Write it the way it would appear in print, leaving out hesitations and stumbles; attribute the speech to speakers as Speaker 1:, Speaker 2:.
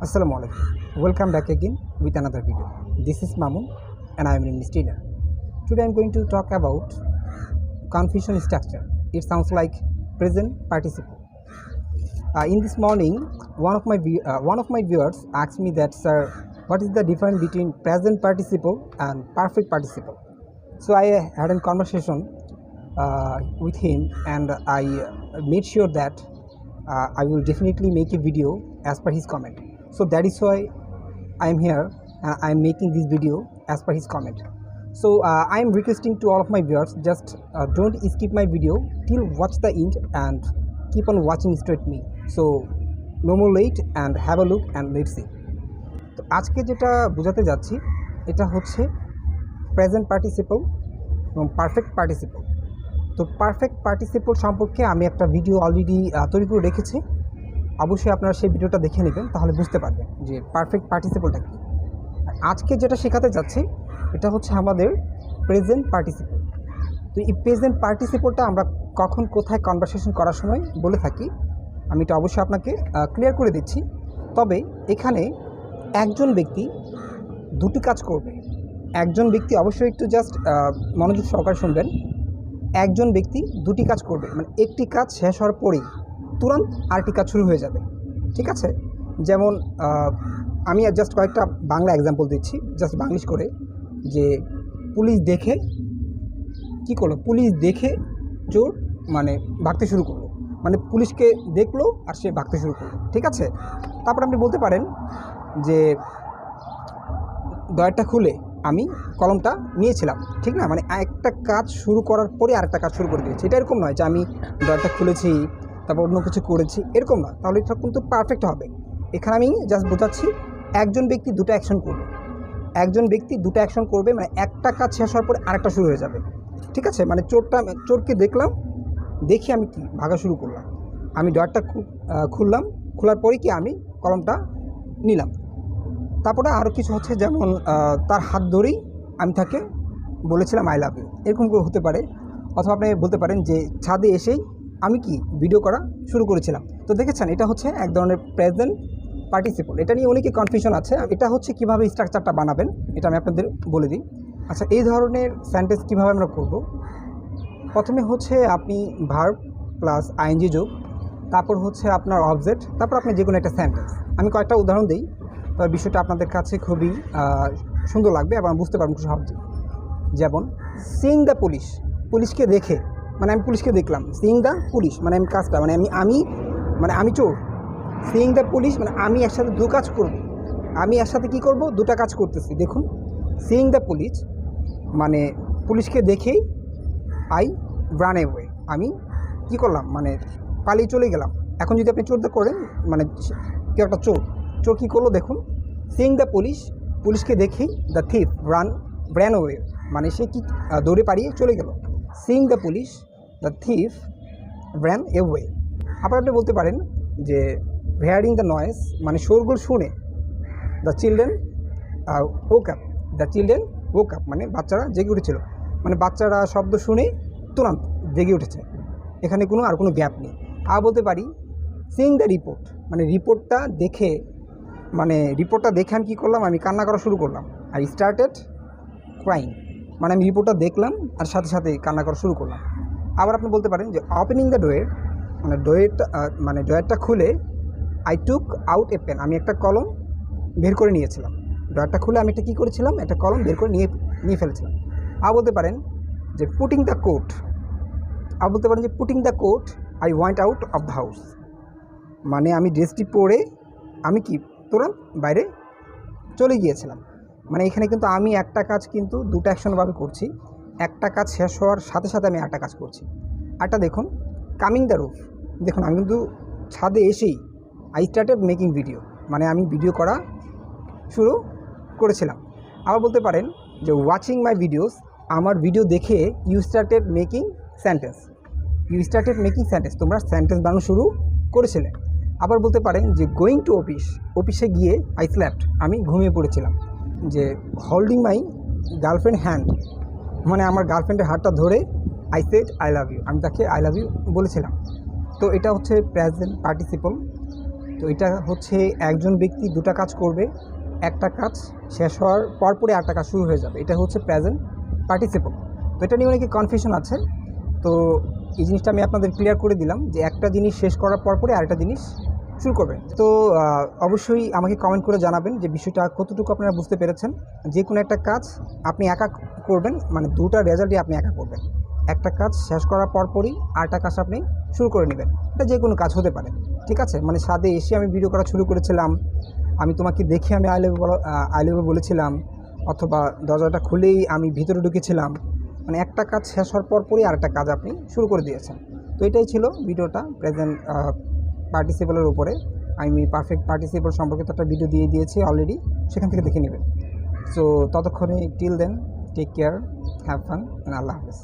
Speaker 1: Assalamu alaikum. Welcome back again with another video. This is Mamun and I am an English trainer. Today I am going to talk about confusion structure. It sounds like present participle. In this morning, one of my viewers asked me that, sir, what is the difference between present participle and perfect participle? So I had a conversation with him, and I made sure that I will definitely make a video as per his comment. So that is why I am here and I am making this video as per his comment. So I am requesting to all of my viewers, just don't skip my video till watch the end and keep on watching straight me. So no more late and have a look and let's see. তো আজকে যেটা বোঝাতে যাচ্ছি এটা হচ্ছে present participle এবং perfect participle. তো perfect participle সম্পর্কে আমি একটা ভিডিও অলরেডি তৈরি করে রেখেছি, অবশ্যই আপনারা সেই ভিডিওটা দেখে নেবেন, তাহলে বুঝতে পারবেন যে পারফেক্ট পার্টিসিপলটা কী। আজকে যেটা শেখাতে যাচ্ছি এটা হচ্ছে আমাদের প্রেজেন্ট পার্টিসিপল। তো এই প্রেজেন্ট পার্টিসিপলটা আমরা কখন কোথায় কনভারসেশন করার সময় বলে থাকি, আমি এটা অবশ্যই আপনাকে ক্লিয়ার করে দিচ্ছি। তবে এখানে একজন ব্যক্তি দুটি কাজ করবে। একজন ব্যক্তি অবশ্যই একটু জাস্ট মনোযোগ সহকারে শুনবেন। একজন ব্যক্তি দুটি কাজ করবে, মানে একটি কাজ শেষ হওয়ার পরেই তুরন্ত আরেকটি কাজ শুরু হয়ে যাবে, ঠিক আছে? যেমন আমি জাস্ট কয়েকটা বাংলা এক্সাম্পল দিচ্ছি, জাস্ট বাংলিশ করে, যে পুলিশ দেখে কি করলো, পুলিশ দেখে চোর মানে ভাগতে শুরু করলো, মানে পুলিশকে দেখলো আর সে ভাগতে শুরু করলো, ঠিক আছে? তারপর আপনি বলতে পারেন যে ডয়ারটা খুলে আমি কলমটা নিয়েছিলাম, ঠিক না? মানে একটা কাজ শুরু করার পরে আরেকটা কাজ শুরু করে দিয়েছি। এটা এরকম নয় যে আমি ডয়ারটা খুলেছি তারপর অন্য কিছু করেছি, এরকম না, তাহলে এটা কিন্তু পারফেক্ট হবে। এখানে আমি জাস্ট বোঝাচ্ছি একজন ব্যক্তি দুটো অ্যাকশন করবে, একজন ব্যক্তি দুটো অ্যাকশন করবে, মানে একটা কাজ শেষ হওয়ার পরে আরেকটা শুরু হয়ে যাবে, ঠিক আছে? মানে চোরকে দেখলাম, দেখি আমি কি ভাগা শুরু করলাম, আমি ডয়ারটা খুললাম, খোলার পরে কি আমি কলমটা নিলাম। তারপরে আরও কিছু হচ্ছে, যেমন তার হাত ধরেই আমি তাকে বলেছিলাম আই লাভ ইউ, এরকম হতে পারে। অথবা আপনি বলতে পারেন যে ছাদে এসেই আমি কি ভিডিও করা শুরু করেছিলাম। তো দেখেছেন, এটা হচ্ছে এক ধরনের প্রেজেন্ট পার্টিসিপল। এটা নিয়ে অনেকে কনফিউশন আছে। এটা হচ্ছে কীভাবে স্ট্রাকচারটা বানাবেন এটা আমি আপনাদের বলে দিই। আচ্ছা, এই ধরনের সেন্টেন্স কীভাবে আমরা করব? প্রথমে হচ্ছে আপনি ভার্ব প্লাস আইএনজি যোগ, তারপর হচ্ছে আপনার অবজেক্ট, তারপর আপনি যে কোনো একটা সেন্টেন্স। আমি কয়েকটা উদাহরণ দিই, তবে বিষয়টা আপনাদের কাছে খুবই সুন্দর লাগবে এবং বুঝতে পারবেন খুব সহজে। যেমন সিইং দ্য পুলিশ, পুলিশকে দেখে, মানে আমি পুলিশকে দেখলাম। সিইং দ্য পুলিশ মানে আমি কাজটা, মানে আমি চোর। সিইং দ্য পুলিশ মানে আমি একসাথে দু কাজ করব, আমি একসাথে কী করব, দুটা কাজ করতেছি। দেখুন, সিইং দ্য পুলিশ মানে পুলিশকে দেখেই আই রান অ্যাওয়ে, আমি কী করলাম, মানে পালিয়ে চলে গেলাম। এখন যদি আপনি চোরটা করেন, মানে কেউ একটা চোর কী করলো দেখুন, সিইং দ্য পুলিশ, পুলিশকে দেখেই দ্য থিফ ran away, মানে সে কি দৌড়ে পালিয়ে চলে গেল। Seeing the police the thief ran away। আবার আপনি বলতে পারেন যে হেয়ারিং দ্য নয়েজ, মানে শোরগোল শুনে the children woke up, the children woke up মানে বাচ্চারা জেগে উঠেছিল, মানে বাচ্চারা শব্দ শুনে তুরন্ত জেগে উঠেছে, এখানে আর কোনো গ্যাপ নেই। আর বলতে পারি সিইং দ্য রিপোর্ট, মানে রিপোর্টটা দেখে আমি কী করলাম, আমি কান্না করা শুরু করলাম। আর স্টার্টেড ক্রাইং, মানে আমি রিপোর্টটা দেখলাম আর সাথে সাথে কান্না করা শুরু করলাম। আবার আপনি বলতে পারেন যে ওপেনিং দ্য ডোয়ের, মানে ডোয়েরটা খুলে I took out a pen, আমি একটা কলম বের করে নিয়েছিলাম। ডোয়েরটা খুলে আমি একটা কী করেছিলাম, একটা কলম বের করে নিয়ে ফেলেছিলাম। আর বলতে পারেন যে putting the coat, putting the coat I went out of the house, মানে আমি ড্রেসটি পরে আমি কি তুরন্ত বাইরে চলে গিয়েছিলাম। মানে এখানে কিন্তু আমি একটা কাজ কিন্তু দুটো অ্যাকশনভাবে করছি, একটা কাজ শেষ হওয়ার সাথে সাথে আমি একটা কাজ করছি। আরটা দেখুন, কামিং দ্য রুফ, দেখুন আমি কিন্তু ছাদে এসেই আই স্টার্টেড মেকিং ভিডিও, মানে আমি ভিডিও করা শুরু করেছিলাম। আবার বলতে পারেন যে ওয়াচিং মাই ভিডিওস, আমার ভিডিও দেখে ইউ স্টার্টেড মেকিং সেন্টেন্স, তোমরা সেন্টেন্স বানানো শুরু করেছিলে। আবার বলতে পারেন যে গোয়িং টু অফিসে গিয়ে আই স্ল্যাপ্ট, আমি ঘুমিয়ে পড়েছিলাম। যে হোল্ডিং মাই গার্লফ্রেন্ড হ্যান্ড, মানে আমার গার্লফ্রেন্ডের হাতটা ধরে I said I love you, আমি তাকে আই লাভ ইউ বলেছিলাম। তো এটা হচ্ছে প্রেজেন্ট পার্টিসিপল। তো এটা হচ্ছে একজন ব্যক্তি দুটা কাজ করবে, একটা কাজ শেষ হওয়ার পরপরই আরেকটা কাজ শুরু হয়ে যাবে, এটা হচ্ছে প্রেজেন্ট পার্টিসিপল। তো এটা নিয়ে অনেকে কনফিউশন আছে। তো এই জিনিসটা আমি আপনাদের ক্লিয়ার করে দিলাম যে একটা জিনিস শেষ করার পরপরই আরেকটা জিনিস শুরু করবে। তো অবশ্যই আমাকে কমেন্ট করে জানাবেন যে বিষয়টা কতটুকু আপনারা বুঝতে পেরেছেন। যে কোনো একটা কাজ আপনি একা করবেন, মানে দুটা রেজাল্টই আপনি একা করবেন। একটা কাজ শেষ করার পরপরই আরেকটা কাজ আপনি শুরু করে নেবেন। এটা যে কোনো কাজ হতে পারে, ঠিক আছে। মানে ছাদে এসে আমি ভিডিও করা শুরু করেছিলাম, আমি তোমাকে দেখে আমি আই লাভ ইউ বলেছিলাম, অথবা দরজাটা খুলেই আমি ভিতরে ঢুকেছিলাম। মানে একটা কাজ শেষ হওয়ার পরপরই আরেকটা কাজ আপনি শুরু করে দিয়েছেন। তো এটাই ছিল ভিডিওটা প্রেজেন্ট পার্টিসিপলের উপরে। আমি পারফেক্ট পার্টিসিপল সম্পর্কিত একটা ভিডিও দিয়ে দিয়েছি অলরেডি, সেখান থেকে দেখে নেবেন। সো ততক্ষণে till then take care, have fun, আল্লাহ হাফেজ।